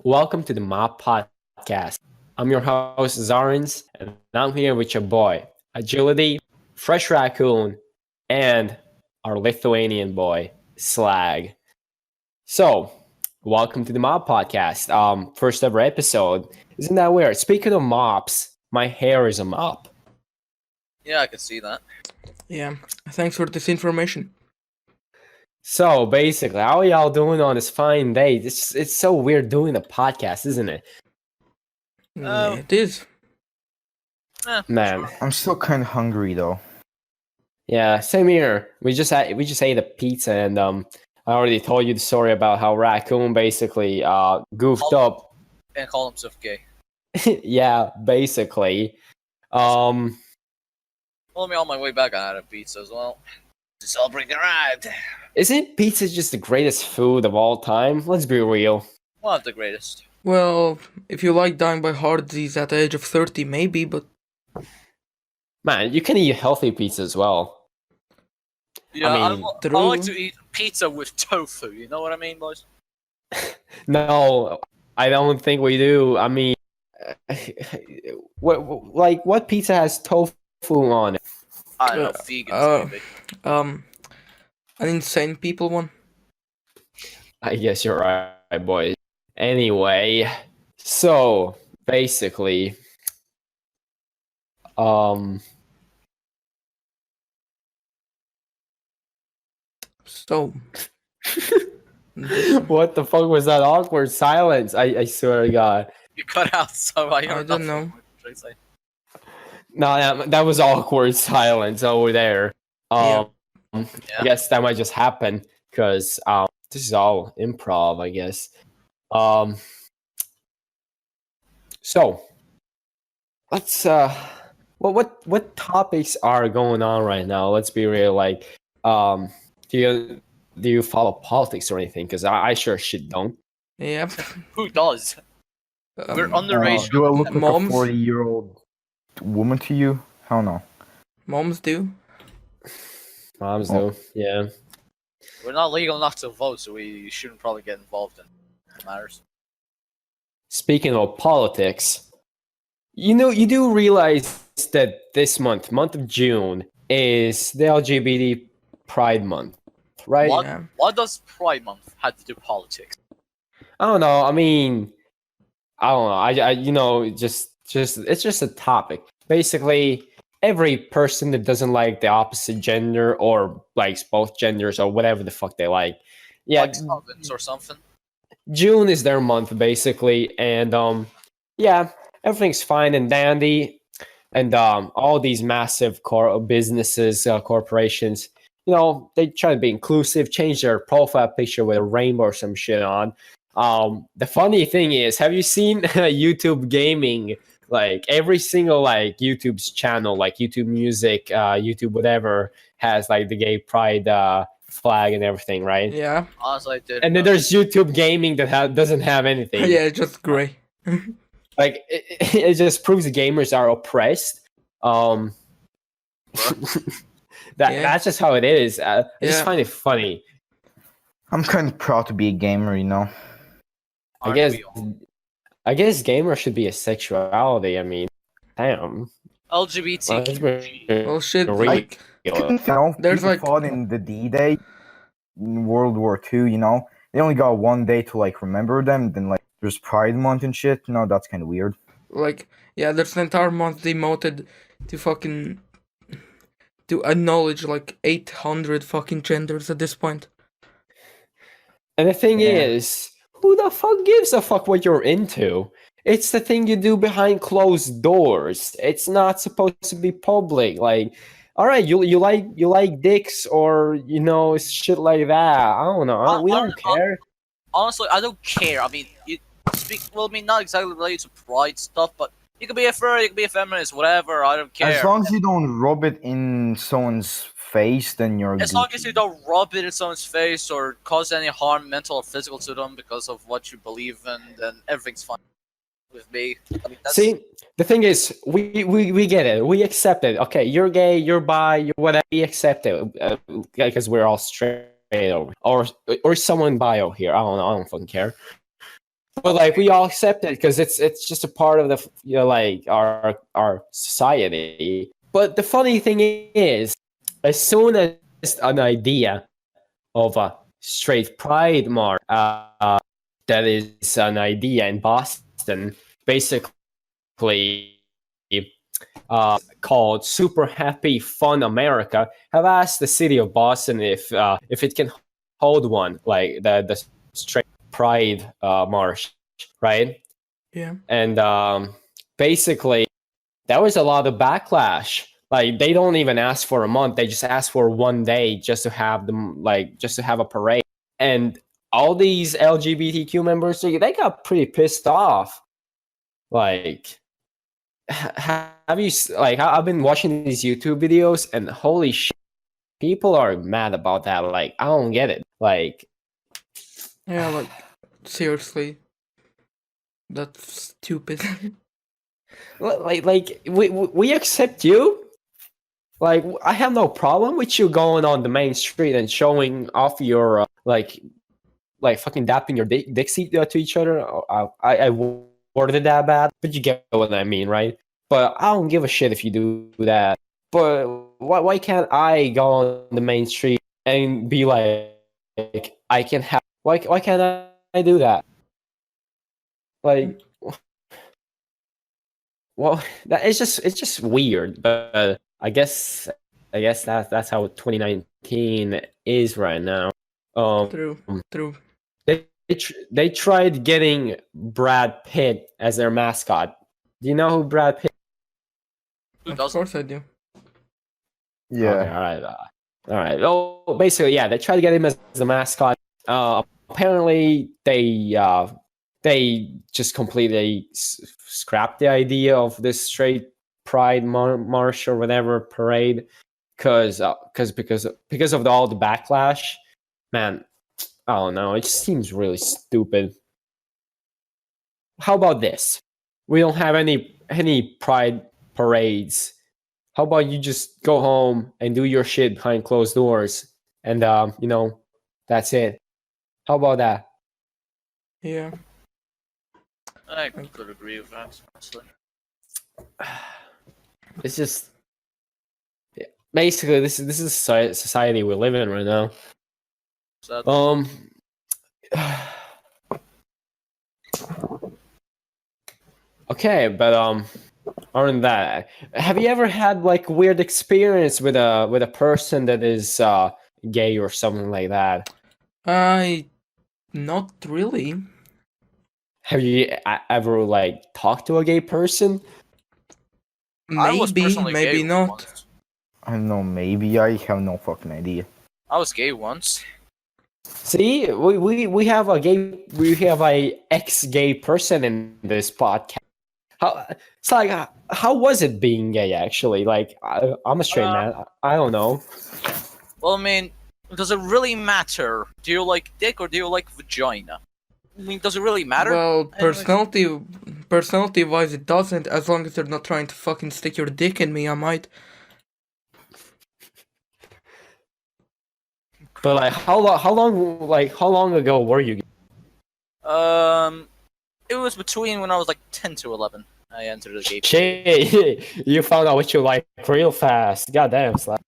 Welcome to the M.M.O.P podcast. I'm your host, Zarins, and I'm here with your boy, Agility, Fresh Raccoon, and our Lithuanian boy, Slag. So, welcome to the M.M.O.P podcast. First ever episode. Isn't that weird? Speaking of mops, my hair is a mop. Yeah, I can see that. Yeah, thanks for this information. So basically, how y'all doing on this fine day? It's so weird doing a podcast, isn't it? Yeah, it is. Man. I'm still kind of hungry though. Yeah, same here. We just ate a pizza, and I already told you the story about how Raccoon basically goofed up. And call himself gay. Yeah, basically. Well, me on my way back, I had a pizza as well. To celebrate the ride. Isn't pizza just the greatest food of all time? Let's be real. One of the greatest. Well, if you like dying by heart disease at the age of 30, maybe, but Man, you can eat healthy pizza as well. Yeah, I mean, I like to eat pizza with tofu. You know what I mean, boys? No, I don't think we do. I mean, what pizza has tofu on it? I don't know, vegans maybe. An insane people one. I guess you're right, boys. Anyway, so basically, So, what the fuck was that awkward silence? I swear to God. You cut out, so I heard don't nothing. know. What should I say? No, that was awkward silence over there. I guess that might just happen because this is all improv, I guess. So let's what topics are going on right now? Let's be real. Like, do you follow politics or anything? Because I sure shit don't. yeah. Who does? We're underage. Do I look like Moms? a 40-year-old woman to you? Hell no. Moms do. Moms do, yeah. We're not legal enough to vote, so we shouldn't probably get involved in matters. Speaking of politics, you do realize that this month of June, is the LGBT Pride Month, right? What? Yeah. What does Pride Month have to do with politics? I don't know. I mean, I don't know. I you know, just it's just a topic. Basically, every person that doesn't like the opposite gender or likes both genders or whatever the fuck they like, yeah, Like Slovens or something? June is their month basically, and yeah, everything's fine and dandy, and all these massive businesses, corporations, you know, they try to be inclusive, change their profile picture with a rainbow or some shit on. The funny thing is, have you seen YouTube gaming? Like every single like YouTube's channel, like YouTube Music, YouTube whatever, has like the gay pride flag and everything, right? Yeah. Honestly, I did. And then there's YouTube Gaming that doesn't have anything. Yeah, it's just grey. Like it just proves the gamers are oppressed. That's just how it is. I just find it funny. I'm kind of proud to be a gamer, you know. I guess gamer should be a sexuality. I mean, damn. LGBT. Well, shit. Like, You know, There's people like- fought in the D-Day in World War II, you know. They only got one day to like remember them, then like there's Pride Month and shit. You know, that's kind of weird. Like, yeah, there's an entire month devoted to fucking to acknowledge like 800 fucking genders at this point. and the thing Yeah. is, who the fuck gives a fuck what you're into? It's the thing you do behind closed doors. It's not supposed to be public. Like, all right, you like dicks or you know shit like that. I don't know. We don't care. Honestly, I don't care. I mean, I mean, not exactly related to pride stuff, but you can be a furry, you can be a feminist, whatever. I don't care. As long as you don't rub it in someone's face, then you're As long as you don't rub it in someone's face or cause any harm, mental or physical, to them because of what you believe in, then everything's fine with me. I mean, See, the thing is, we get it. We accept it. Okay, you're gay, you're bi, you're whatever. We accept it because we're all straight or someone bio here. I don't know. I don't fucking care. but like we all accept it because it's just a part of the like our society. But the funny thing is, as soon as an idea of a straight pride march that is an idea in Boston, basically called Super Happy Fun America, have asked the city of Boston if it can hold one, like the straight pride march, right? Yeah. And basically there was a lot of backlash. Like they don't even ask for a month; they just ask for one day just to have them, like just to have a parade. And all these LGBTQ members, they got pretty pissed off. Like, have you like? I've been watching these YouTube videos, and holy shit, people are mad about that. Like, I don't get it. Like, Yeah, like seriously, that's stupid. like we accept you. Like, I have no problem with you going on the main street and showing off your like fucking dapping your dixie to each other. I worded it that bad, but you get what I mean, right? But I don't give a shit if you do that. But why can't I go on the main street and be like I can have why can't I do that? Like, well, that it's just weird. But I guess that's how 2019 is right now. True. They tried getting Brad Pitt as their mascot. Do you know who Brad Pitt? Who Of doesn't? course I do. Yeah. Okay, all right. Oh, basically, yeah, they tried to get him as the mascot. Apparently, they just completely scrapped the idea of this straight pride march or whatever parade because of all the backlash. Man, I don't know. It just seems really stupid. How about this? We don't have any pride parades. How about you just go home and do your shit behind closed doors, and that's it. How about that? Yeah. I could agree with that, honestly. It's just basically this is society we live in right now. Sad. Okay, but other than that, have you ever had like weird experience with a person that is gay or something like that? Not really. Have you ever like talked to a gay person? I was Maybe, personally maybe gay not. once. I don't know, maybe I have no fucking idea. I was gay once. See, we have a ex-gay person in this podcast. It's like how was it being gay actually? Like I'm a straight man. I don't know. Well, I mean, does it really matter? Do you like dick or do you like vagina? I mean, does it really matter? Well, Anyways. personality-wise, it doesn't. As long as they're not trying to fucking stick your dick in me, I might. But like how long ago were you? It was between when I was like 10 to 11. I entered the gay. Shit, you found out what you like real fast. Goddamn, Slack.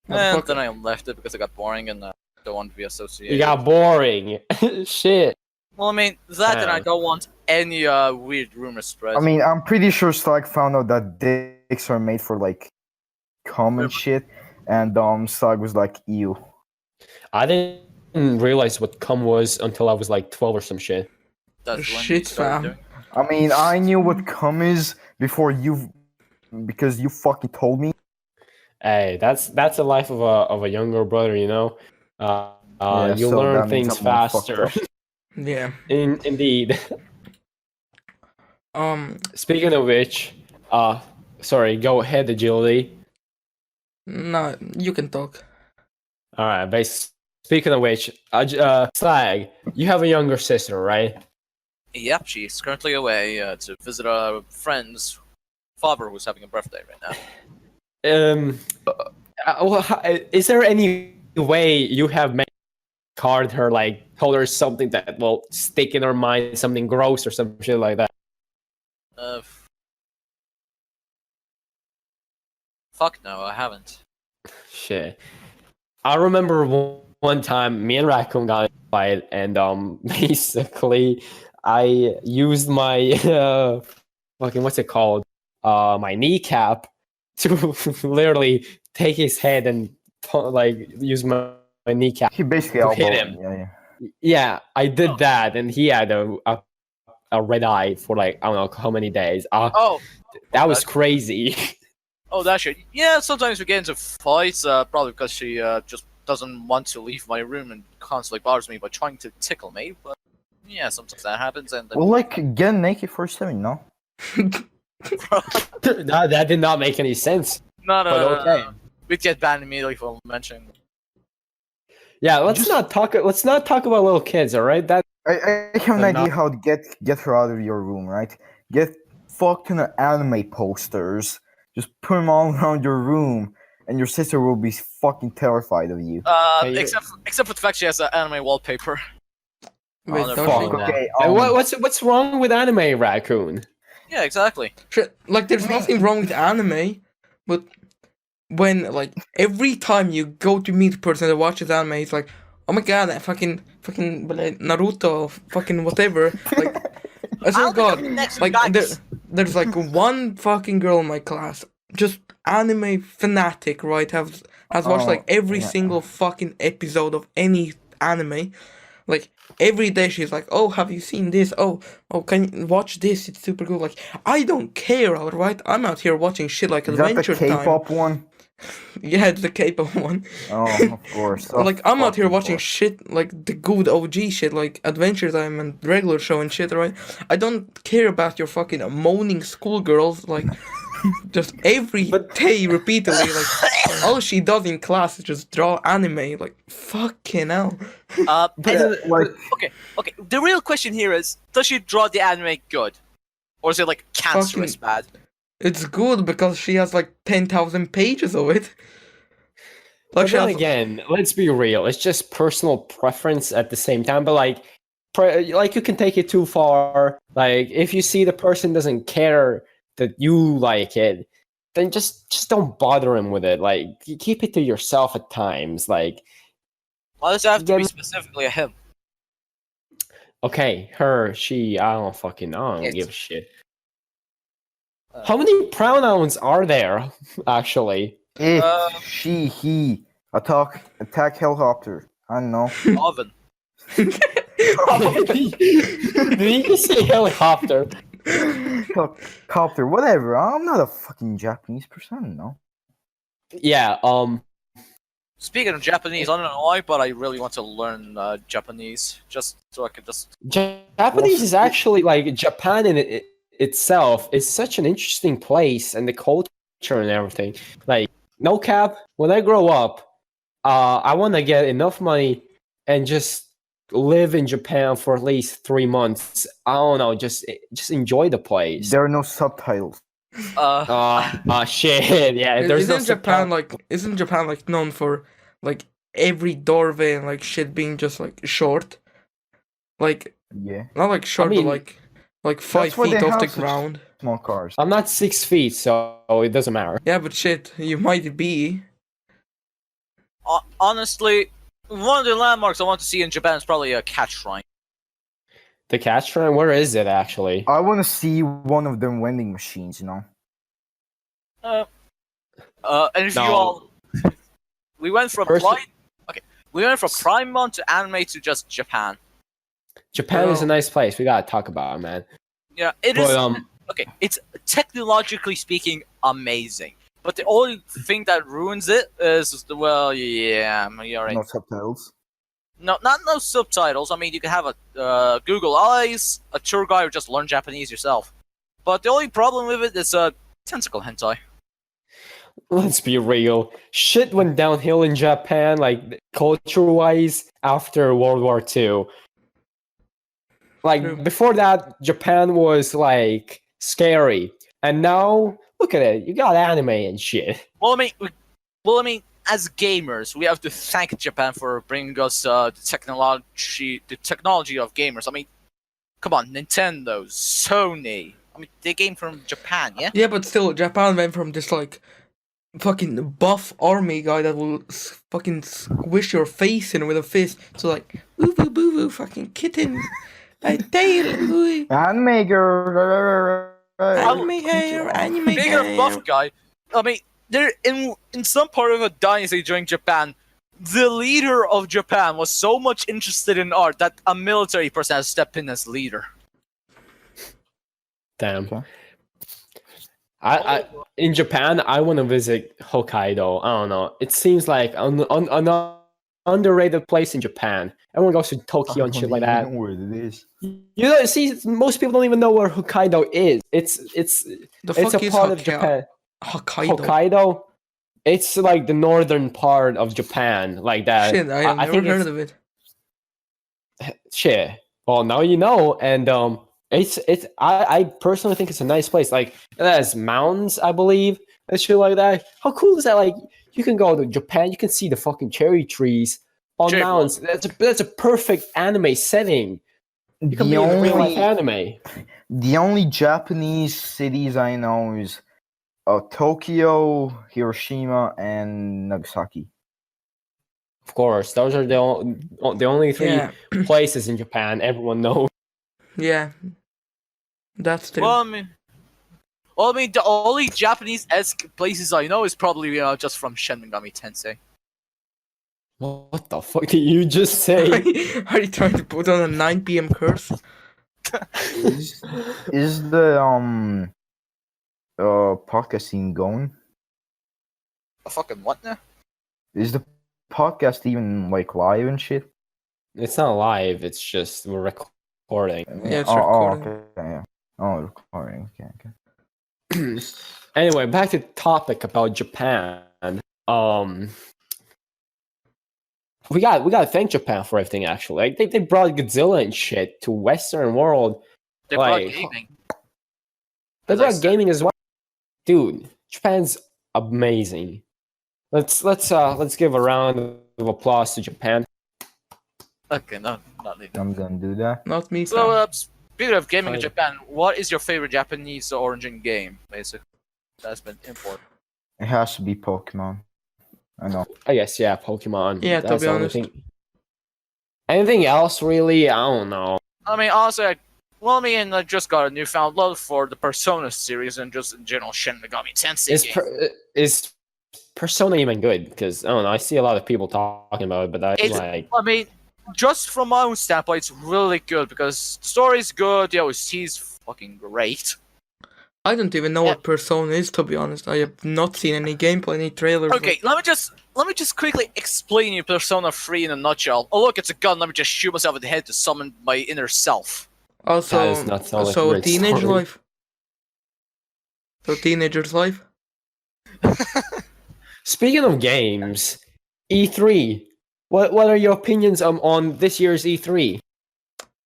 And then I left it because it got boring and I don't want to be associated. You got boring. Shit. Well, I mean, that and I Damn. don't want any weird rumors spread. I mean, I'm pretty sure Slag found out that dicks are made for like cum and shit, and Slag was like, ew. I didn't realize what cum was until I was like 12 or some shit. That's when you Shit, started fam. doing. I mean, I knew what cum is before because you fucking told me. Hey, that's the life of a younger brother, you know. Yeah, You so learn that means things I'm all fucked faster. up. Yeah. Indeed. Um. Speaking of which, sorry, go ahead, Agility. No, you can talk. All right, speaking of which, Slag, you have a younger sister, right? Yep, she's currently away to visit a friend's father who's having a birthday right now. Is there any way you have made card her, like told her something that will stick in her mind, something gross or some shit like that? Uh, fuck no, I haven't. Shit. I remember one time me and Raccoon got in a fight, and basically I used my fucking what's it called? My kneecap to literally take his head and like use my kneecap He basically to hit elbowed him. Yeah. Yeah, I did that, and he had a red eye for like I don't know how many days. Oh, That was crazy. oh, that shit. Yeah, sometimes we get into fights, probably because she just doesn't want to leave my room and constantly bothers me by trying to tickle me. But yeah, sometimes that happens, and Well, like, get an AK-47, no? That did not make any sense. no, But okay. we'd get banned immediately for mentioning. Yeah, let's not talk about little kids, all right? That I have an They're idea not- how to get her out of your room, right? Get fucking anime posters. Just put them all around your room, and your sister will be fucking terrified of you. Hey, Except for the fact she has an anime wallpaper. Wait, they're does fine. she? Okay, And what's wrong with anime, Raccoon? Yeah, exactly. Shit, like, there's nothing wrong with anime, but when, like, every time you go to meet a person that watches anime, it's like, oh my god, fucking Naruto, fucking whatever. Like, I swear to God, like, there's like one fucking girl in my class, just anime fanatic, right? Has watched like every yeah. single fucking episode of any anime. Like, every day she's like, oh, have you seen this? Oh, can you watch this? It's super cool. Like, I don't care, alright? I'm out here watching shit like Is that the Adventure Time. K-pop one? Yeah, it's the K-pop one. Oh, of course. Like, I'm out here Fucking watching course. shit like the good OG shit, like Adventure Time and regular show and shit, right? I don't care about your fucking moaning schoolgirls, like, just every day repeatedly, like, all she does in class is just draw anime, like, fucking hell. Like, Okay. The real question here is: does she draw the anime good, or is it like cancerous bad? It's good because she has like 10,000 pages of it. Like, But she then has, again, let's be real. It's just personal preference at the same time. But like you can take it too far. Like if you see the person doesn't care that you like it, then just don't bother him with it. Like you keep it to yourself at times. Like Why does it have to be Yeah. specifically a him? okay, her, she, I don't It. give a shit. How many pronouns are there actually? it, Uh, she, he, attack helicopter. I don't know. Oven. Did you just say helicopter? Helicopter, whatever. I'm not a fucking Japanese person, no. Yeah, Speaking of Japanese, I don't know why, but I really want to learn Japanese just so I can just. Japanese is actually like Japan in itself is such an interesting place, and the culture and everything. Like, no cap, when I grow up, I want to get enough money and just live in Japan for at least 3 months. I don't know, just enjoy the place. There are no subtitles. Shit, yeah. There's no isn't Japan like known for like every doorway and like shit being just like short? Like, Yeah. not like short, mean, but like 5 why they feet off the have such- ground. Small cars. I'm not 6 feet, so it doesn't matter. Yeah, but shit, you might be. Honestly, one of the landmarks I want to see in Japan is probably a cat shrine. The cat shrine, where is it actually? I want to see one of them vending machines, you know? And if you No. all, we went from First- we went from Prime Month to anime to just Japan. Japan is a Well- nice place. We gotta talk about it, man. Yeah, it is. But Okay, it's technologically speaking amazing, but the only thing that ruins it is well, yeah, you're right. No subtitles. No, not no subtitles. I mean, you can have a Google Eyes, a tour guide, or just learn Japanese yourself. But the only problem with it is tentacle hentai. let's be real. Shit went downhill in Japan, like culture-wise, after World War II. Like True. before that, Japan was like scary, and now look at it. You got anime and shit. Well, I mean, as gamers, we have to thank Japan for bringing us the technology of gamers. I mean, come on, Nintendo, Sony. I mean, they came from Japan, yeah? Yeah, but still, Japan went from this like fucking buff army guy that will fucking squish your face in with a fist. So like, woo woo boo woo, fucking kittens, a tail, ooh, Anime girl. anime hair, anime Bigger hair. buff guy. I mean, they're in some part of a dynasty during Japan. The leader of Japan was so much interested in art that a military person has stepped in as leader. Damn. Okay. I in Japan, I want to visit Hokkaido. I don't know. It seems like an underrated place in Japan. Everyone goes to Tokyo and shit like that. I don't even know where it is. You know, see, most people don't even know where Hokkaido is. It's The fuck a is part of Japan. Hokkaido? Hokkaido. It's like the northern part of Japan, like that. Shit, I have never think heard of it. Shit. Well, now you know, and I personally think it's a nice place. Like it has mountains, I believe, and shit like that. How cool is that? Like you can go to Japan, you can see the fucking cherry trees on Cherry mountains. That's a perfect anime setting. You can be in real life anime. The only Japanese cities I know is Tokyo, Hiroshima, and Nagasaki. Of course, those are the only three Yeah, places in Japan everyone knows. yeah, that's true. Well, I mean, the only Japanese-esque places I know is probably just from Shin Megami Tensei. What the fuck did you just say? Are you trying to put on a 9 p.m. curse? Is the podcast scene going? A fucking what now? Is the podcast even like live and shit? It's not live. It's just we're recording. Yeah, it's oh, recording. okay, yeah. Oh, recording. Okay. Anyway, back to the topic about Japan. We got to thank Japan for everything. Actually, like they brought Godzilla and shit to Western world. They brought Like, gaming. They As I brought said. gaming as well, dude. Japan's amazing. Let's give a round of applause to Japan. Okay, no, not needed. I'm gonna do that. Not me. So, fam. speaking of gaming in Fine. Japan, what is your favorite Japanese origin game, basically? That's been important. It has to be Pokemon. I know. I guess yeah, Pokemon. Yeah, to That's be the only honest. thing. Anything else, really? I don't know. I mean, honestly, I just got a newfound love for the Persona series and just in general Shin Megami Tensei games. Is Persona even good? Because I don't know. I see a lot of people talking about it, but I mean, just from my own standpoint, it's really good because the story's good, the OST's fucking great. I don't even know what Persona is, to be honest. I have not seen any gameplay, any trailers. Okay, let me just quickly explain you Persona 3 in a nutshell. Oh look, it's a gun. Let me just shoot myself in the head to summon my inner self. Also, That does not sound like a so great teenage story. life. So teenager's life. Speaking of games, E3. What are your opinions on this year's E3?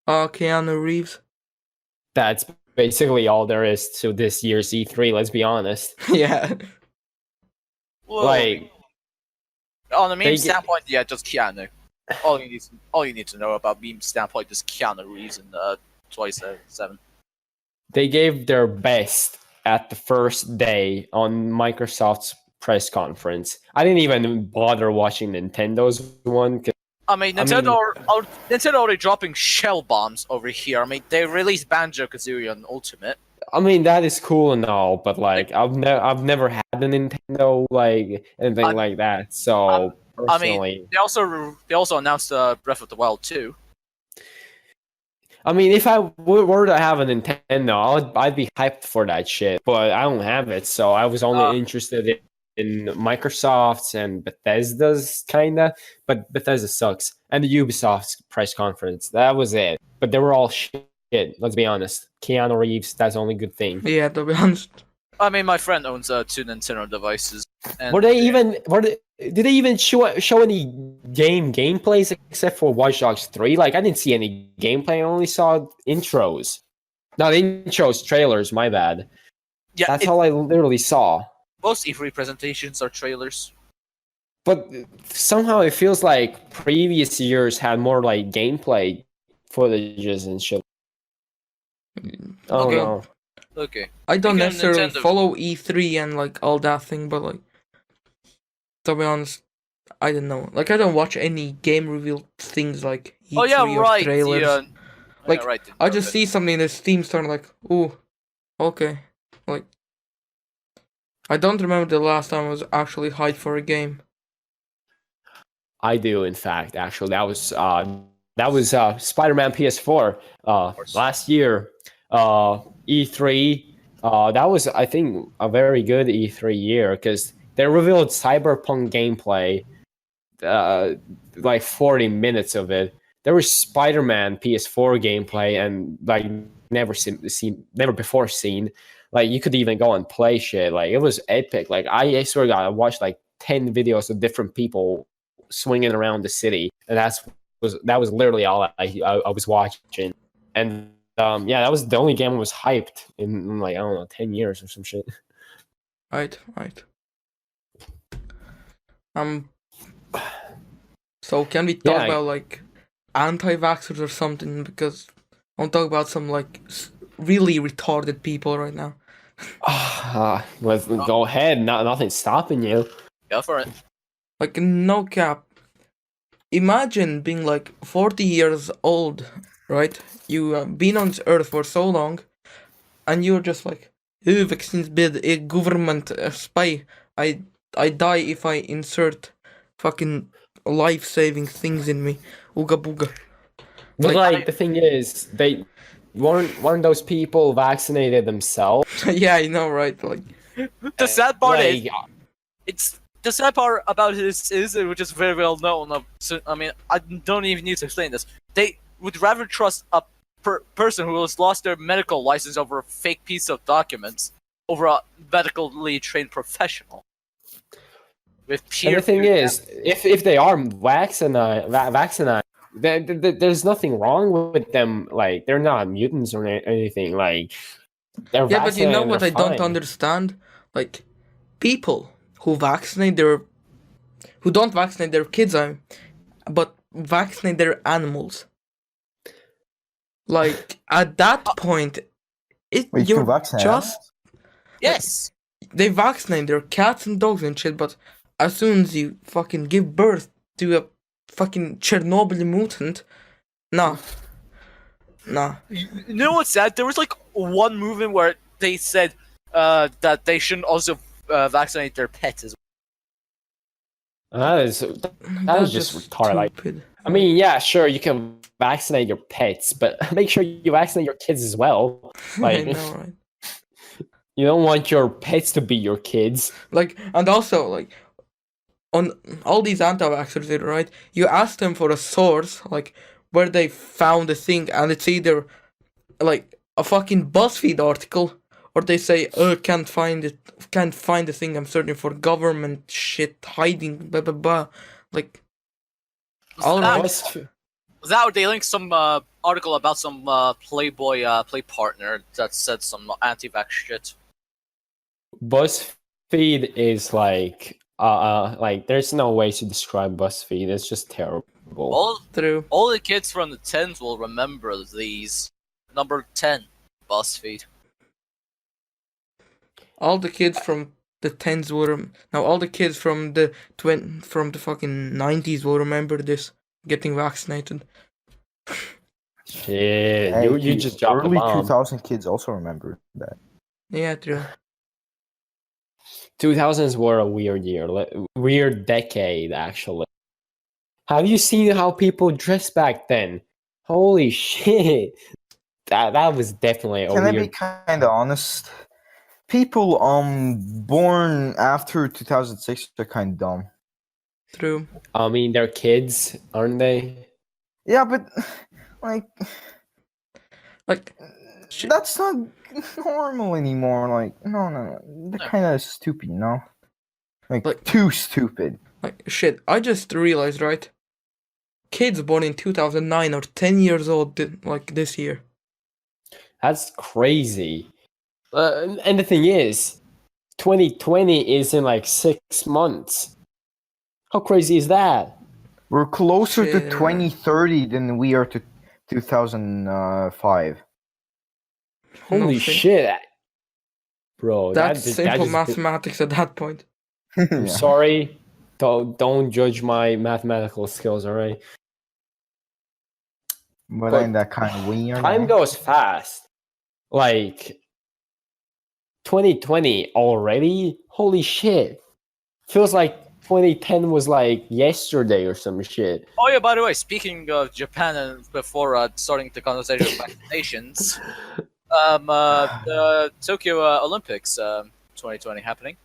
Keanu Reeves. That's basically all there is to this year's E3. Let's be honest. Yeah. Well, Like on a meme they standpoint, yeah, just Keanu. All you need to know about meme standpoint is Keanu Reeves in 2077. they gave their best at the first day on Microsoft's press conference. I didn't even bother watching Nintendo's one. I mean, Nintendo already dropping shell bombs over here. I mean, they released Banjo-Kazooie on Ultimate. I mean that is cool and all, but like I've never had a Nintendo like anything like that. So I personally, mean, they also announced Breath of the Wild 2. I mean, if I were to have a Nintendo, I'd be hyped for that shit. But I don't have it, so I was only interested in Microsoft's and Bethesda's kinda. But Bethesda sucks, and the Ubisoft's press conference. That was it. But they were all shit. Let's be honest. Keanu Reeves, that's the only good thing. Yeah, to be honest. I mean, my friend owns 2 Nintendo devices. And Did they even show any gameplays except for Watch Dogs 3? Like I didn't see any gameplay. I only saw intros. No, they intros, trailers. My bad. Yeah, That's all I literally saw. most E3 presentations are trailers. but somehow it feels like previous years had more like gameplay footages and shit. Oh Okay. no. Okay. I don't Speaking of necessarily Nintendo- follow E3 and like all that thing, but like, to be honest, I don't know. Like, I don't watch any game reveal things like E3 Oh yeah, or right. trailers. Like, yeah, right. I just see something in the Steam store and like, ooh, okay. Like, I don't remember the last time I was actually hyped for a game. I do, in fact. Actually, that was Spider-Man PS4 last year. E3. That was, I think, a very good E3 year because they revealed Cyberpunk gameplay, like 40 minutes of it. There was Spider-Man PS4 gameplay, and like never before seen. Like you could even go and play shit. Like it was epic. Like I swear to God, I watched like 10 videos of different people swinging around the city, and that was literally all I was watching. And yeah, that was the only game I was hyped in like I don't know 10 years or some shit. Right. So can we talk about like anti-vaxxers or something? Because I want to talk about some like really retarded people right now. Well, go ahead. Nothing's stopping you. Go for it. Like, no cap. Imagine being like 40 years old, right? You have been on this earth for so long, and you're just like, oh, vaccines bid a government spy. I die if I insert fucking life-saving things in me. Ooga booga. But like the thing is, they weren't those people vaccinated themselves. Yeah, I know, right? Like, The sad part is, Like, it's the sad part about this is, which is very well known. So, I mean, I don't even need to explain this. They would rather trust a person who has lost their medical license over a fake piece of documents over a medically trained professional. With and the thing is, if they are vaccinated, there's nothing wrong with them. Like they're not mutants or anything. Like they're yeah, but you know vaccinated, what I they're don't fine. understand? Like, people who don't vaccinate their kids, but vaccinate their animals. Like, at that point, Wait, you you're can vaccinate just animals? yes, they vaccinate their cats and dogs and shit, but as soon as you fucking give birth to a fucking Chernobyl mutant, nah. you know what's sad? There was like one movement where they said that they shouldn't also vaccinate their pets as That is That's just retarded. Like, stupid. I mean, yeah, sure, you can vaccinate your pets, but make sure you vaccinate your kids as well. I Like, know, right? you don't want your pets to be your kids. Like, and also, like, on all these anti-vaxxers, right? You ask them for a source, like, where they found the thing, and it's either, like, a fucking BuzzFeed article, or they say, oh, can't find the thing, I'm searching for government shit, hiding, blah, blah, blah. Like, all that, right. was that or they linked some article about some Playboy play partner that said some anti-vax shit. BuzzFeed is like there's no way to describe BuzzFeed. It's just terrible. True. All the kids from the 10s will remember these. Number 10, BuzzFeed. All the kids from the 10s will all the kids from the fucking 90s will remember this, getting vaccinated. Yeah, Hey, you just dropped early a bomb. 2000 kids also remember that. Yeah, true. 2000s were a weird year, weird decade actually. Have you seen how people dressed back then? Holy shit! That was definitely a Can I weird. be kind of honest? People born after 2006 are kind of dumb. True. I mean, they're kids, aren't they? Yeah, but like Like, that's not normal anymore. Like no, they're kind of stupid, you know? Like too stupid. like shit. I just realized, right? Kids born in 2009 are 10 years old, like this year. That's crazy. And the thing is, 2020 is in like 6 months. How crazy is that? We're closer to Shit. 2030 than we are to 2005. Holy No shit. shit, bro! That's that simple just mathematics at that point. I'm Yeah. sorry. Don't judge my mathematical skills, all right? But But ain't that kind of weird? Time goes fast. Like 2020 already? Holy shit. Feels like 2010 was like yesterday or some shit. Oh yeah, by the way, speaking of Japan, and before starting the conversation of vaccinations, the Tokyo Olympics 2020 happening.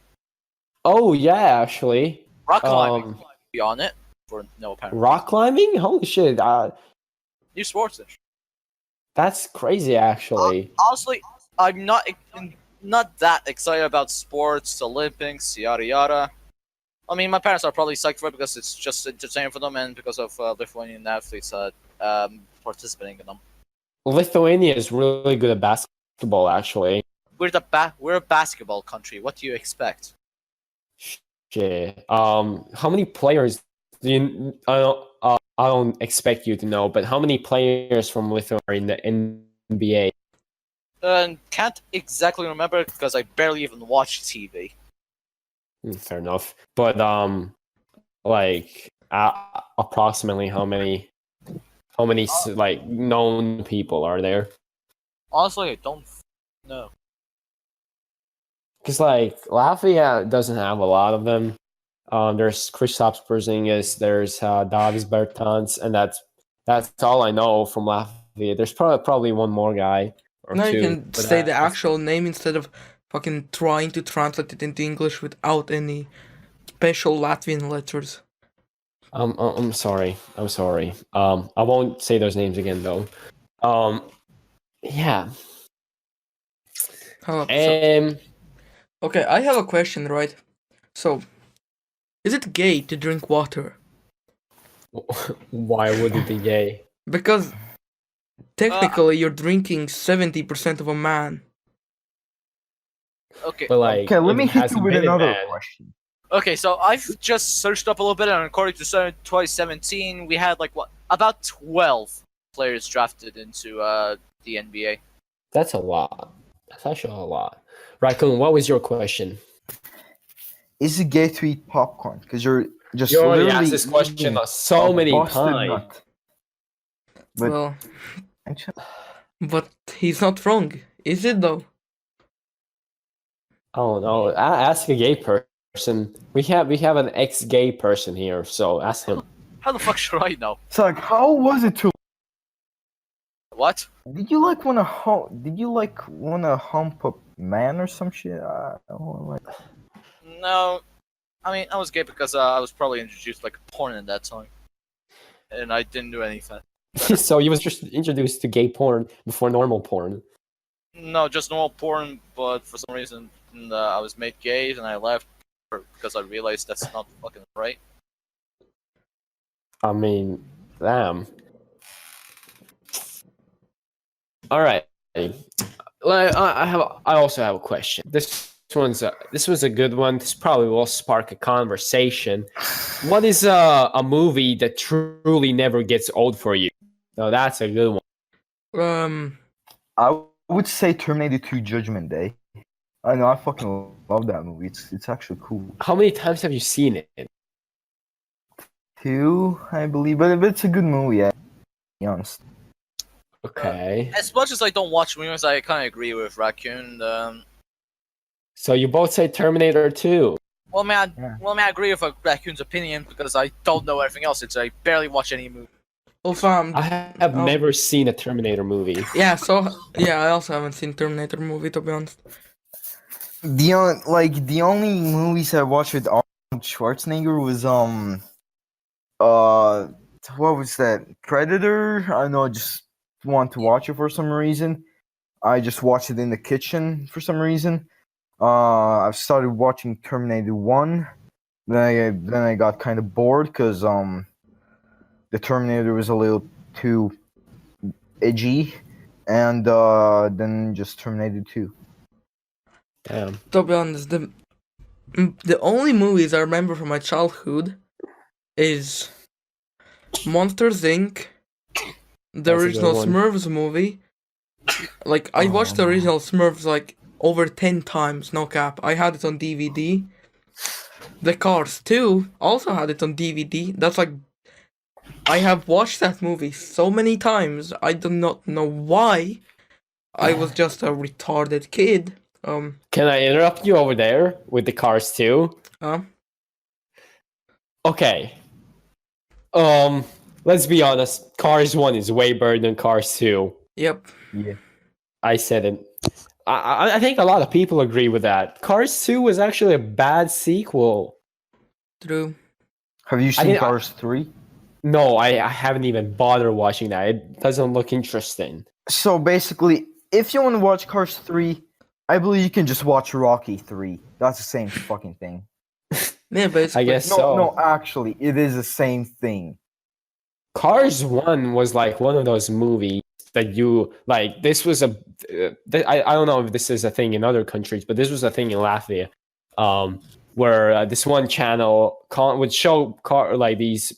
Oh yeah, actually. Rock climbing be on it for no apparent Rock climbing? Holy shit. new sports. That's crazy actually. Honestly, I'm not that excited about sports, Olympics, yada yada. I mean, my parents are probably psyched for it because it's just entertaining for them, and because of Lithuanian athletes participating in them. Lithuania is really good at basketball actually. We're a basketball country. What do you expect? Shit. How many players do you I don't expect you to know, but how many players from Lithuania are in the NBA? Can't exactly remember because I barely even watch TV. Fair enough. But like approximately how many like known people are there? Honestly, I don't know. Because like Latvia doesn't have a lot of them. There's Kristaps Porzingis, there's Davis Bertans, and that's all I know from Latvia. There's probably one more guy or Now two. you can but say the that's- actual name instead of fucking trying to translate it into English without any special Latvian letters. I'm sorry. I'm sorry. I won't say those names again though. Yeah. How so, Um. okay, I have a question, right? So, is it gay to drink water? Why would it be gay? Because technically you're drinking 70% of a man. Okay. But like, Okay, let it me hit you hasn't with been a another man. question. Okay, so I've just searched up a little bit, and according to 2017, we had like what about 12 players drafted into the NBA. That's a lot. That's actually a lot. Raccoon, what was your question? Is it gay to eat popcorn? Because you're just You already literally asked this question eating so a many busted times. nut. But Well, actually, but he's not wrong, is it though? Oh no! Ask a gay person. We have an ex-gay person here, so ask him. How the fuck should I know? it's like, how was it to? What? Did you like want to Did you like want to hump a man or some shit? I don't like. No, I mean I was gay because I was probably introduced like porn at that time, and I didn't do anything. So you was just introduced to gay porn before normal porn. No, just normal porn, but for some reason I was made gay, and I left because I realized that's not fucking right. I mean, damn. All right. Like, I also have a question. This was a good one. This probably will spark a conversation. What is a movie that truly never gets old for you? No, that's a good one. I would say Terminator 2 Judgment Day. I know, I fucking love that movie. It's actually cool. How many times have you seen it? 2, I believe, but it's a good movie. To be honest. Okay. As much as I don't watch movies, I kind of agree with Raccoon. So you both say Terminator 2. Well, man, Yeah. I agree with Raccoon's opinion because I don't know everything else. I barely watch any movie. Oh, fam. I have Oh. never seen a Terminator movie. Yeah, so yeah, I also haven't seen Terminator movie, to be honest. The only movies I watched with Arnold Schwarzenegger was what was that? Predator? I don't know, I just want to watch it for some reason. I just watched it in the kitchen for some reason. I've started watching Terminator 1. Then I got kind of bored because the Terminator was a little too edgy, and then just Terminator 2. Damn. To be honest, the only movies I remember from my childhood is Monsters Inc., the That's a good original one. Smurfs movie. Like, I watched the original Smurfs like over 10 times, no cap. I had it on DVD. The Cars 2 also had it on DVD. That's like, I have watched that movie so many times. I do not know why. I was just a retarded kid. Can I interrupt you over there with the Cars 2? Uh, Okay. Let's be honest. Cars 1 is way better than Cars 2. yep. Yeah. I said it. I think a lot of people agree with that. Cars 2 was actually a bad sequel. True. Have you seen mean, Cars 3? No, I haven't even bothered watching that. It doesn't look interesting. So basically, if you want to watch Cars 3, I believe you can just watch Rocky 3. That's the same fucking thing. Yeah, basically. I guess No, so. no, actually, it is the same thing. Cars 1 was like one of those movies that you like. This was a. I don't know if this is a thing in other countries, but this was a thing in Latvia, where this one channel would show like these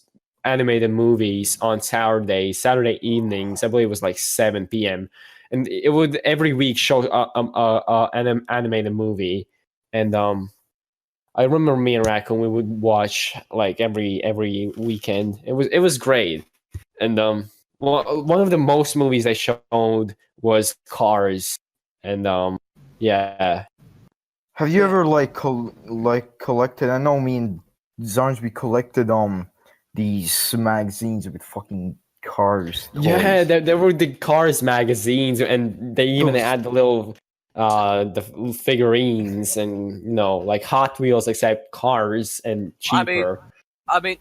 animated movies on Saturday evenings. I believe it was like 7 p.m. and it would every week show an animated movie, and I remember me and Raccoon we would watch like every weekend. It was great, and one of the most movies they showed was Cars, and yeah. Have you ever like collected? I know me and Zarnsby collected these magazines with fucking cars. Yeah, toys. there were the Cars magazines, and they even Those- had the little the figurines and like Hot Wheels except Cars and cheaper. I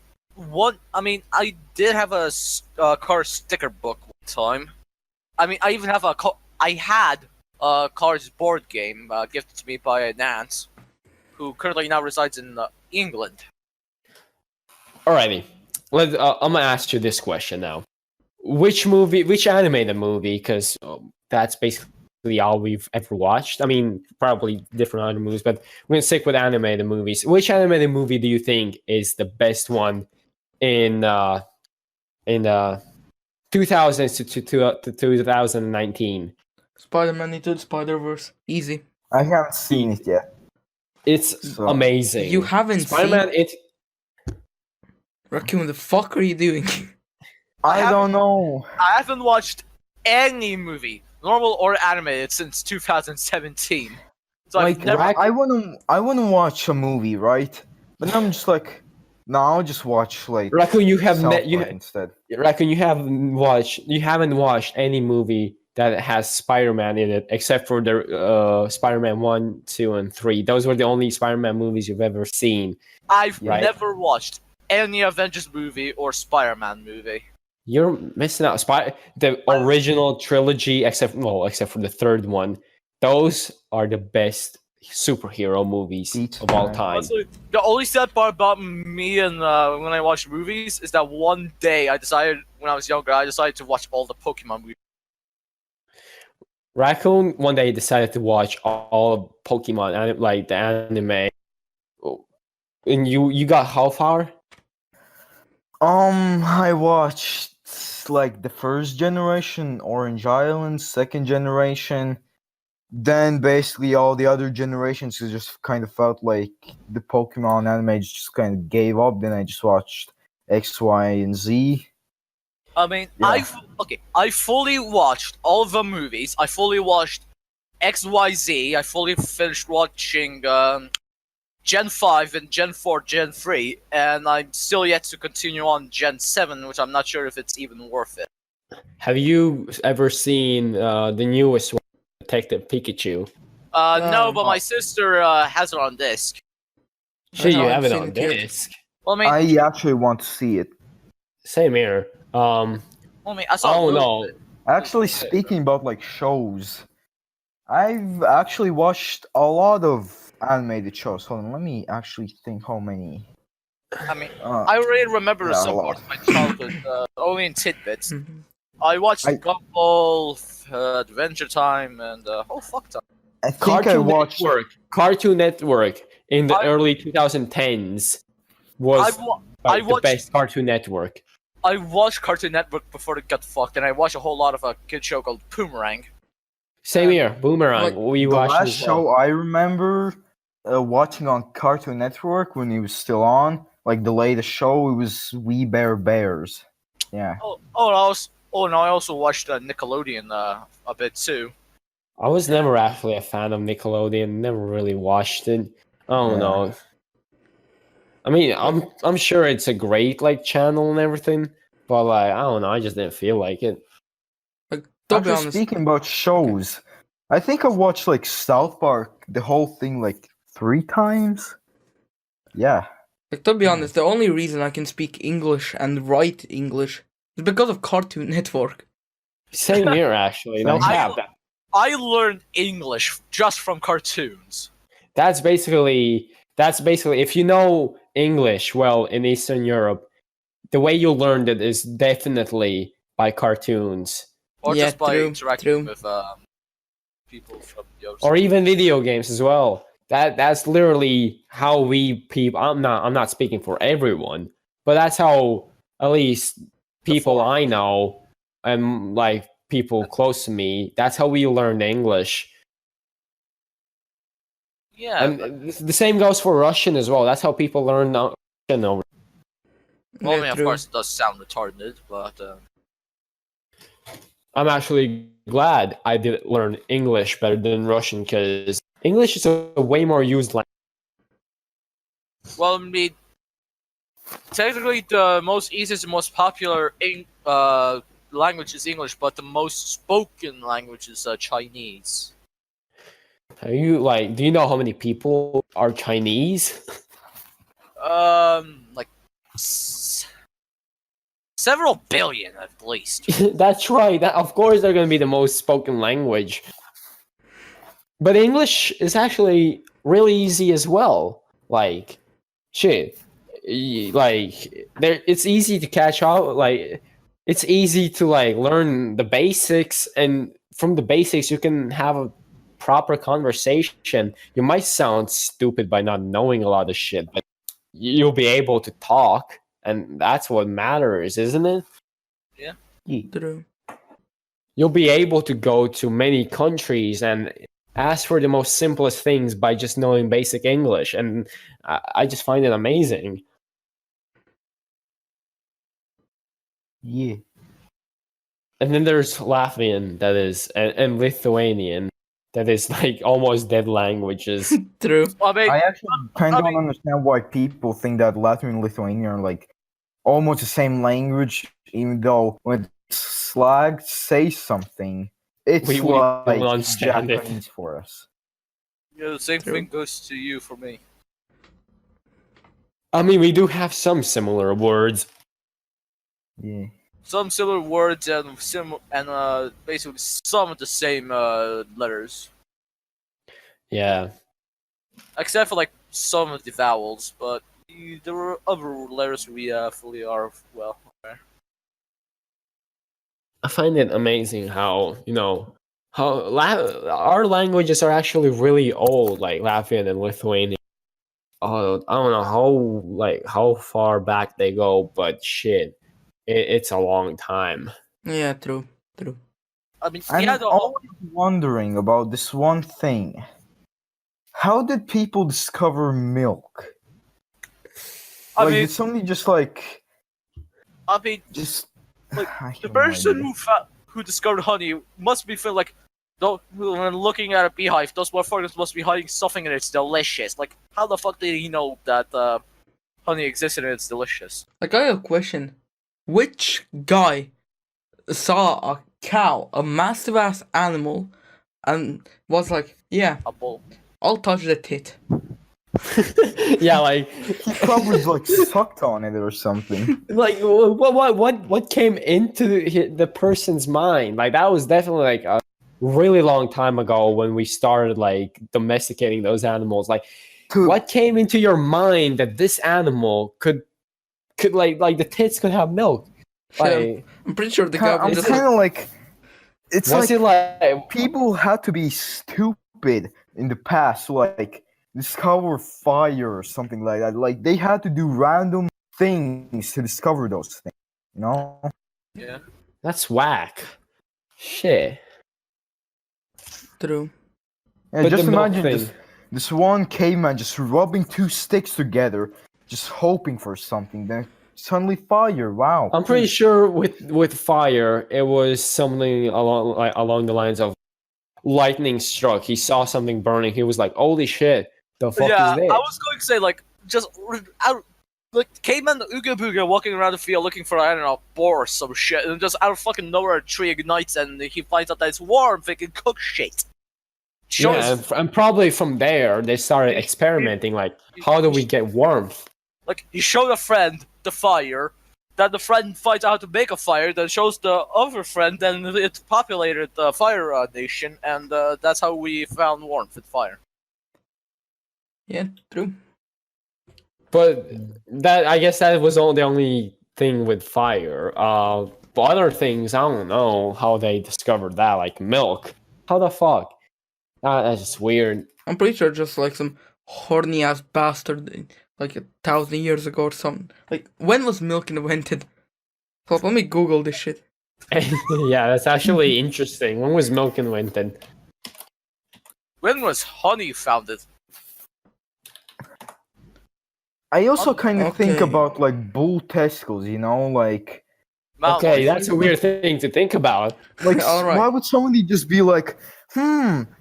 did have a car sticker book one time. I even have I had a Cars board game gifted to me by an aunt, who currently now resides in England. Alrighty, I'm gonna ask you this question now: which animated movie? Because that's basically all we've ever watched. I mean, probably different other movies, but we're gonna stick with animated movies. Which animated movie do you think is the best one in 2000s to 2019? Spider-Man Into the Spider-Verse. Easy. I haven't seen it yet. It's So- amazing. You haven't Spider-Man. seen... Raccoon, the fuck are you doing? I don't know. I haven't watched any movie, normal or animated, since 2017. So Like I've never. I wanna watch a movie, right? But then I'm just like, no, I'll just watch like Raccoon, you have South you Park instead. Raccoon, you haven't watched any movie that has Spider-Man in it, except for the Spider-Man 1, 2, and 3. Those were the only Spider-Man movies you've ever seen. I've Right. never watched any Avengers movie or Spider-Man movie. You're missing out. The original trilogy, except for the third one, those are the best superhero movies Beats, of all man. time. Honestly, the only sad part about me and when I watch movies is that one day when I was younger, I decided to watch all the Pokemon movies. Raccoon one day decided to watch all of Pokemon, like the anime. And you got how far? I watched like the first generation, Orange Island, second generation, then basically all the other generations just kind of felt like the Pokemon anime just kind of gave up. Then I just watched X, Y, and Z. I mean, Yeah. I fully watched all the movies. I fully watched XYZ. I fully finished watching Gen 5 and Gen 4, Gen 3, and I'm still yet to continue on Gen 7, which I'm not sure if it's even worth it. Have you ever seen the newest one, Detective Pikachu? No, but my sister has it on disc. Sure, you haven't have it seen on it yet. disc. Well, I mean, I actually want to see it. Same here. I saw. Oh a little no, bit. Actually, speaking about like shows, I've actually watched a lot of animated shows. Hold on, let me actually think how many. I mean, Uh, I already remember Yeah, some a lot. parts of my childhood, only in tidbits. Mhm. I watched I- Gumball, Adventure Time, and fuck time. I think I watched. Cartoon Network in the I- early 2010s. was I like, the watched best Cartoon Network. I watched Cartoon Network before it got fucked, and I watched a whole lot of a kid show called Boomerang. Same here, Boomerang. like, we The watched last as well. show I remember watching on Cartoon Network when it was still on, like the latest show, it was We Bare Bears. Yeah. And I also watched Nickelodeon a bit too. I was never actually a fan of Nickelodeon. Never really watched it. I don't Yeah. know. I mean, I'm sure it's a great like channel and everything, but like I don't know. I just didn't feel like it. Like, to be Actually, honest, speaking about shows, I think I watched like South Park, the whole thing, like 3 times. Yeah. the only reason I can speak English and write English is because of Cartoon Network. Same here, actually. No Same. cap. I learned English just from cartoons. That's basically if you know English well in Eastern Europe, the way you learned it is definitely by cartoons Or Yeah, just by true, interacting true. with people from the other or side. even video games as well. That's literally how we people. I'm not speaking for everyone, but that's how at least people form. I know and like people close to me. That's how we learned English. Yeah, And but, the same goes for Russian as well. That's how people learn Russian over. well, I Yeah, mean, of true. course, it does sound retarded, but I'm actually glad I did learn English better than Russian because English is a way more used language. well, I mean, technically, the most easiest and most popular language is English, but the most spoken language is Chinese. Are you like? Do you know how many people are Chinese? Like several billion at least. That's right. Of course, they're going to be the most spoken language. But English is actually really easy as well. Like, shit, it's easy to catch up. Like, it's easy to like learn the basics, and from the basics, you can have a proper conversation. You might sound stupid by not knowing a lot of shit, but you'll be able to talk, and that's what matters, isn't it? Yeah. True. You'll be able to go to many countries and ask for the most simplest things by just knowing basic English, and I just find it amazing. Yeah. And then there's Latvian, that is, and Lithuanian, that is like almost dead languages. True. I mean, I actually kind I of mean- don't understand why people think that Latvian and Lithuanian are like almost the same language, even though when Slag say something, it's We don't like understand it. Japanese for us. yeah, the same True. thing goes to you for me. I mean, we do have some similar words. Yeah. Some similar words and basically some of the same letters, Yeah. except for like some of the vowels. But there were other letters we fully are well aware. I find it amazing how, our languages are actually really old, like Latvian and Lithuanian. I don't know how far back they go, but shit, it's a long time. Yeah, true. I mean, I'm yeah, always wondering about this one thing. How did people discover milk? I Like, mean, did somebody just like just I the have no person idea. who discovered honey must be feeling like, when looking at a beehive, those motherfuckers must be hiding something and it's delicious. Like, how the fuck did he know that honey existed and it's delicious? Like, I have a question. Which guy saw a cow, a massive ass animal, and was like, yeah, A bull. I'll touch the tit? Yeah, like He probably like sucked on it or something. like what came into the person's mind? Like that was definitely like a really long time ago when we started like domesticating those animals. Like Dude, what came into your mind that this animal could like the tits could have milk? Like I'm pretty sure the guy I'm was just kind of like, it's was like it like people had to be stupid in the past to like discover fire or something like that. Like they had to do random things to discover those things. You know? Yeah. That's whack. Shit. True. Yeah, But just the milk imagine thing. this one caveman just rubbing two sticks together, just hoping for something. Then suddenly fire. Wow. I'm pretty sure with fire, it was something along the lines of lightning struck. He saw something burning. He was like, "Holy shit, the fuck Yeah, is this?" I was going to say like just out like caveman Ooga Booga walking around the field looking for I don't know boar or some shit, and just out of fucking nowhere a tree ignites and he finds out that it's warm, they can cook shit. Shows Yeah, and probably from there they started experimenting. Like, how do we get warmth? like he showed a friend the fire, then the friend finds out how to make a fire, then shows the other friend, then it populated the fire nation, and that's how we found warmth with fire. Yeah, true. But that I guess that was the only thing with fire. But other things, I don't know how they discovered that. Like milk. How the fuck? That's just weird. I'm pretty sure just like some horny ass bastard like 1,000 years ago or something. Like when was milk invented? Hold up, let me Google this shit. Yeah, that's actually interesting. When was milk invented? When was honey founded? I also kind of think Okay. about like bull testicles. You know, like Okay, that's a weird thing to think about. All right. why would somebody just be like,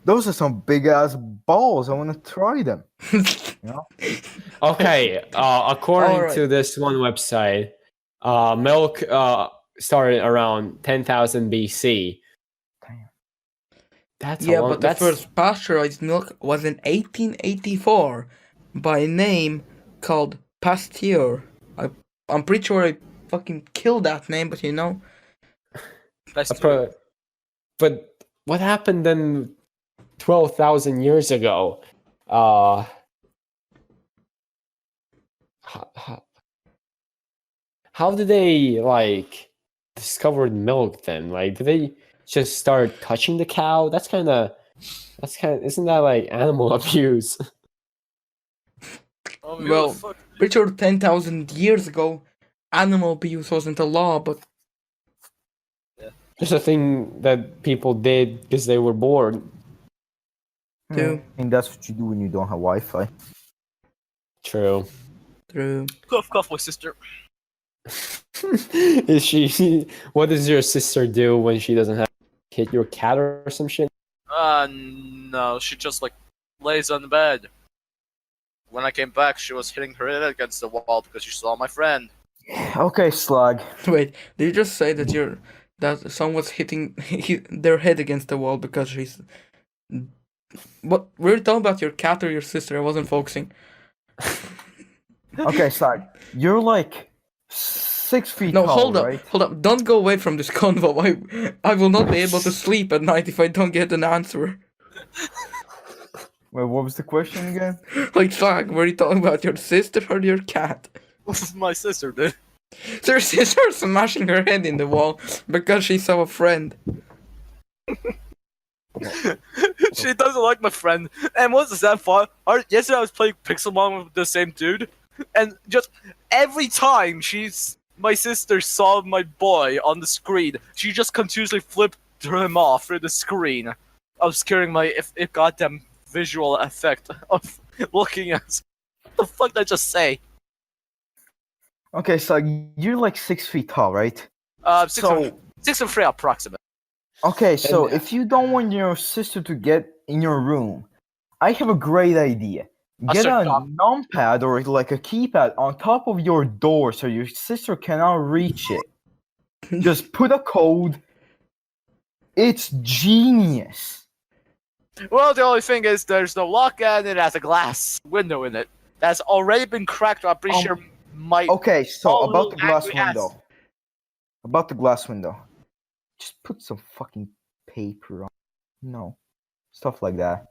those are some big ass balls. I want to try them. Okay, according Alright. to this one website, milk started around 10,000 BC. Damn. That's Yeah, a long, but the that's first pasteurized milk was in 1884 by a name called Pasteur. I'm pretty sure I fucking killed that name, but you know. but what happened then 12,000 years ago? How did they like discover milk then? Like, did they just start touching the cow? Isn't that like animal abuse? Oh, Well, pretty sure 10,000 years ago, animal abuse wasn't a law, but Just a thing that people did because they were bored. True. I mean, that's what you do when you don't have Wi-Fi. True. true. cough, cough, my sister. Is she? What does your sister do when she doesn't have hit your cat or some shit? No, she just like lays on the bed. When I came back, she was hitting her head against the wall because she saw my friend. Okay, Slag. Wait, did you just say that someone's hitting their head against the wall because she's... What? We were talking about your cat or your sister, I wasn't focusing. Okay, Slag. You're like 6 feet No, tall, hold up, right? hold up. Don't go away from this convo. I will not be able to sleep at night if I don't get an answer. Wait, what was the question again? Like, fuck, were you talking about your sister or your cat? My sister did. So your sister smashing her head in the wall because she saw a friend. She doesn't like my friend. And what's the sad part? Yesterday I was playing Pixelmon with the same dude, and just every time my sister saw my boy on the screen, she just continuously flipped him off through the screen, obscuring my goddamn visual effect of looking at. What the fuck did I just say? Okay, Slag, you're like 6 feet tall, right? 6'3" approximate. Okay, so And- if you don't want your sister to get in your room, I have a great idea. Get a stop. numpad or like a keypad on top of your door so your sister cannot reach it. Just put a code. It's genius. Well, the only thing is there's no lock and it has a glass window in it. That's already been cracked. I'm pretty sure my Okay, so all about the little glass angry ass. window. About the glass window. Just put some fucking paper on. No. Stuff like that.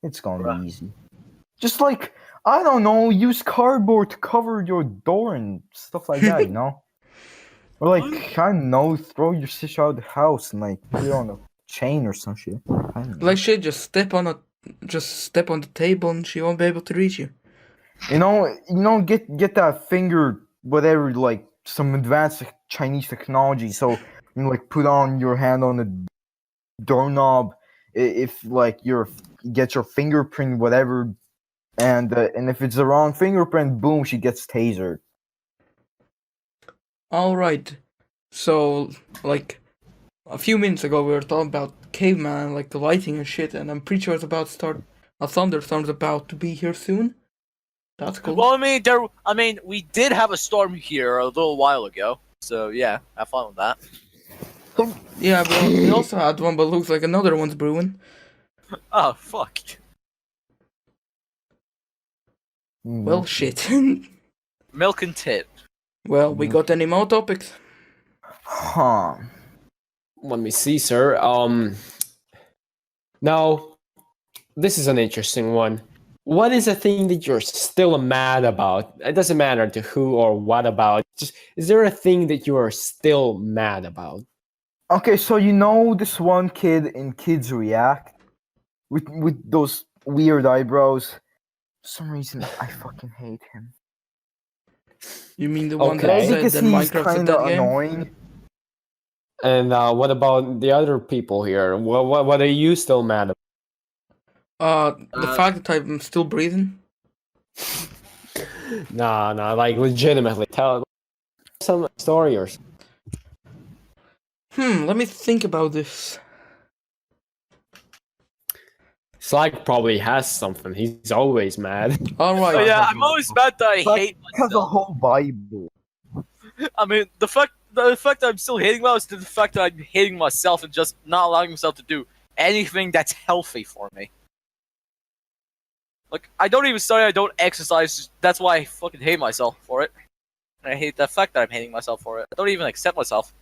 It's gonna be easy. Just like, I don't know, use cardboard to cover your door and stuff like that, you know? Or like, I don't know, throw your sister out of the house and like put it on a chain or some shit. I don't know. Like shit, just step on a just step on the table and she won't be able to reach you. Get that finger, whatever, like some advanced Chinese technology. So like put on your hand on the doorknob, if like get your fingerprint, whatever, and if it's the wrong fingerprint, boom, she gets tasered. Alright. So, like, a few minutes ago we were talking about caveman and like the lighting and shit, and I'm pretty sure it's about to start. A thunderstorm's about to be here soon. That's cool. Well, we did have a storm here a little while ago, so yeah, have fun with that. Yeah, but we also had one, but looks like another one's brewing. Oh fuck. Well, shit. Milk and tit. Well, we got any more topics? Huh. Let me see, sir. Now, this is an interesting one. What is a thing that you're still mad about? It doesn't matter to who or what about. Just, is there a thing that you are still mad about? Okay, so this one kid in Kids React with those weird eyebrows. For some reason, I fucking hate him. You mean the one Okay. that said Because that he's Minecraft's a kind dead of game? annoying. And what about the other people here? What are you still mad about? The fact that I'm still breathing. Nah, like legitimately. Tell some story or something. Let me think about this. Slag probably has something. He's always mad. Alright. Oh yeah, I'm always mad that I hate Has a myself. whole Bible. I mean, the fact that I'm still hating myself is the fact that I'm hating myself and just not allowing myself to do anything that's healthy for me. Like, I don't even study, I don't exercise, that's why I fucking hate myself for it. And I hate the fact that I'm hating myself for it. I don't even accept myself.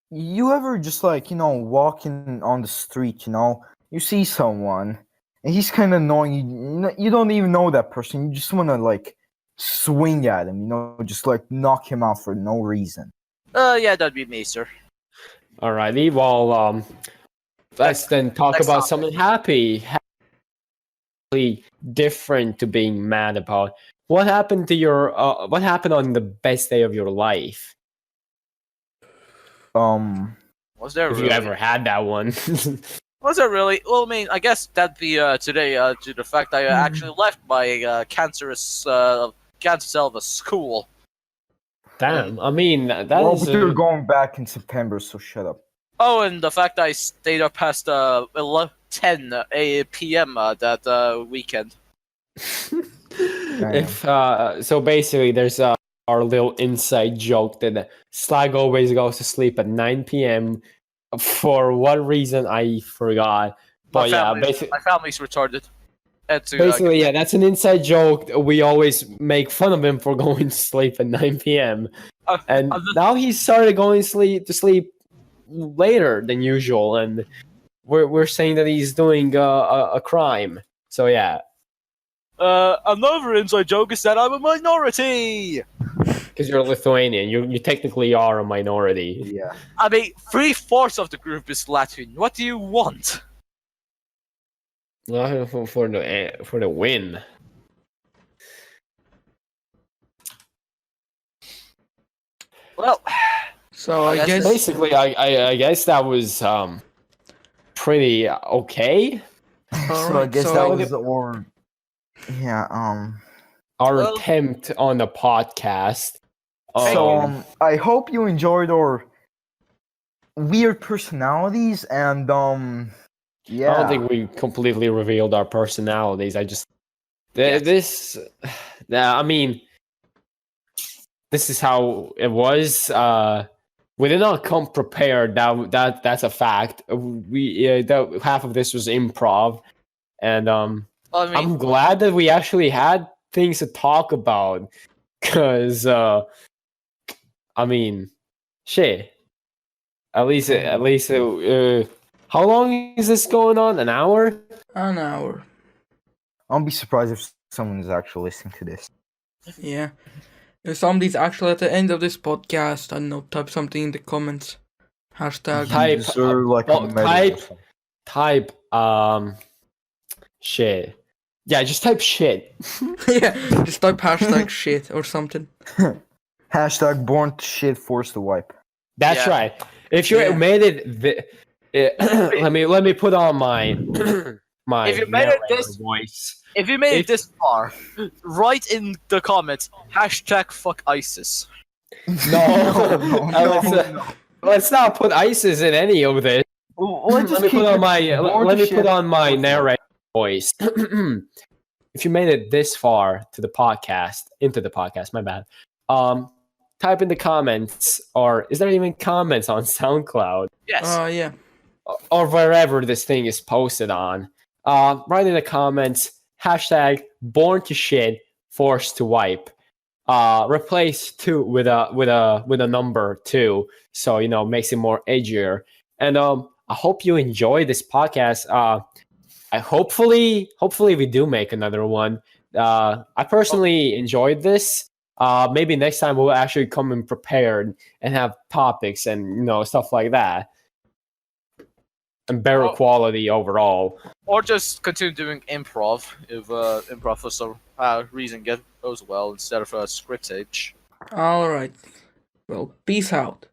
You ever just walking on the street, you see someone and he's kind of annoying. You don't even know that person. You just want to swing at him, just knock him out for no reason. Yeah, that'd be me, sir. Alrighty, well, let's then talk next about topic. something happy, different to being mad about. What happened to what happened on the best day of your life? Was there If really? you ever had that one. Was there really? Well, I mean, I guess that'd be today due to the fact I actually left my cancerous cancer cell of a school. Damn, I mean, that Well, is but you're going back in September, so shut up. Oh, and the fact I stayed up past 10 p.m. That weekend. if so basically there's our little inside joke that Slag always goes to sleep at 9 p.m. for what reason I forgot, but My family's retarded. Basically, yeah, that's an inside joke. We always make fun of him for going to sleep at 9 p.m. And now he started going to sleep later than usual, and we're saying that he's doing a crime. So yeah. Another inside joke is that I'm a minority. Because you're Lithuanian, you technically are a minority. Yeah. I mean, 3/4 of the group is Latvian. What do you want? For the win. Well, So I guess basically, I guess that was pretty okay. So I guess that was our attempt on the podcast. So I hope you enjoyed our weird personalities and yeah. I don't think we completely revealed our personalities. I just I mean, this is how it was. We did not come prepared. That's a fact. Half of this was improv, and I'm glad that we actually had things to talk about. Cause I mean, shit. At least. How long is this going on? An hour? an hour. I'll be surprised if someone is actually listening to this. Yeah. If somebody's actually at the end of this podcast, I don't know, type something in the comments. Hashtag. Type User, like a well, medal or something. type Shit. Yeah, just type shit. Yeah, just type hashtag shit or something. Hashtag born to shit, forced to wipe. That's Yeah. right. If you Yeah. made it, let me put on my my If you made it narrator this- voice. If you made it If- this far, write in the comments hashtag fuck ISIS. No, no. let's not put ISIS in any of this. Let's Let me put on my narrator voice. If you made it this far to the podcast, into the podcast, my bad. Type in the comments, or is there even comments on SoundCloud Yes. Yeah. or wherever this thing is posted on? Write in the comments hashtag born to shit, forced to wipe. Replace two with a number 2, so makes it more edgier. And I hope you enjoy this podcast. I hopefully we do make another one. I personally enjoyed this. Maybe next time we'll actually come in prepared and have topics and stuff like that, and better quality overall. Or just continue doing improv if improv for some reason goes well instead of scriptage. Alright. Well, peace out.